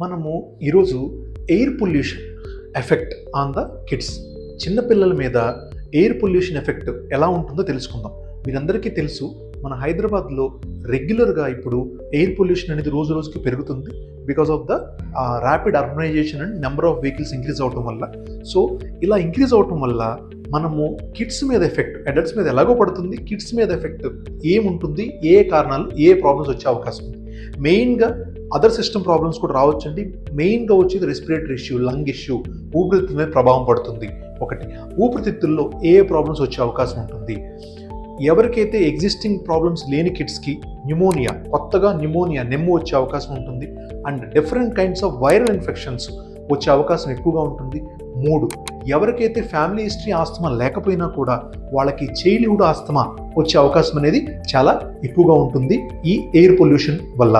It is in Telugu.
మనము ఈరోజు air pollution effect on the kids, చిన్నపిల్లల మీద ఎయిర్ పొల్యూషన్ ఎఫెక్ట్ ఎలా ఉంటుందో తెలుసుకుందాం. మీరందరికీ తెలుసు, మన హైదరాబాద్లో రెగ్యులర్గా ఇప్పుడు ఎయిర్ పొల్యూషన్ అనేది రోజు రోజుకి పెరుగుతుంది because of the rapid urbanization and number of vehicles increase అవటం వల్ల. సో ఇలా ఇంక్రీజ్ అవటం వల్ల మనము కిడ్స్ మీద ఎఫెక్ట్, అడల్ట్స్ మీద ఎలాగో పడుతుంది, కిడ్స్ మీద ఎఫెక్ట్ ఏముంటుంది, ఏ కారణాలు, ఏ ప్రాబ్లమ్స్ వచ్చే అవకాశం ఉంది. మెయిన్గా అదర్ సిస్టమ్ ప్రాబ్లమ్స్ కూడా రావచ్చండి. మెయిన్గా వచ్చేది రెస్పిరేటరీ ఇష్యూ, లంగ్ ఇష్యూ, ఊపిరితిత్తుల మీద ప్రభావం పడుతుంది. ఒకటి, ఊపిరితిత్తుల్లో ఏ ప్రాబ్లమ్స్ వచ్చే అవకాశం ఉంటుంది. ఎవరికైతే ఎగ్జిస్టింగ్ ప్రాబ్లమ్స్ లేని కిడ్స్కి న్యూమోనియా, కొత్తగా న్యూమోనియా, నెమ్ము వచ్చే అవకాశం ఉంటుంది. And different kinds of viral infections వచ్చే అవకాశం ఎక్కువగా ఉంటుంది. 3, ఎవరికైతే ఫ్యామిలీ హిస్టరీ ఆస్తమా లేకపోయినా కూడా వాళ్ళకి చైల్డ్హుడ్ ఆస్తమా వచ్చే అవకాశం అనేది చాలా ఎక్కువగా ఉంటుంది ఈ ఎయిర్ పొల్యూషన్ వల్ల.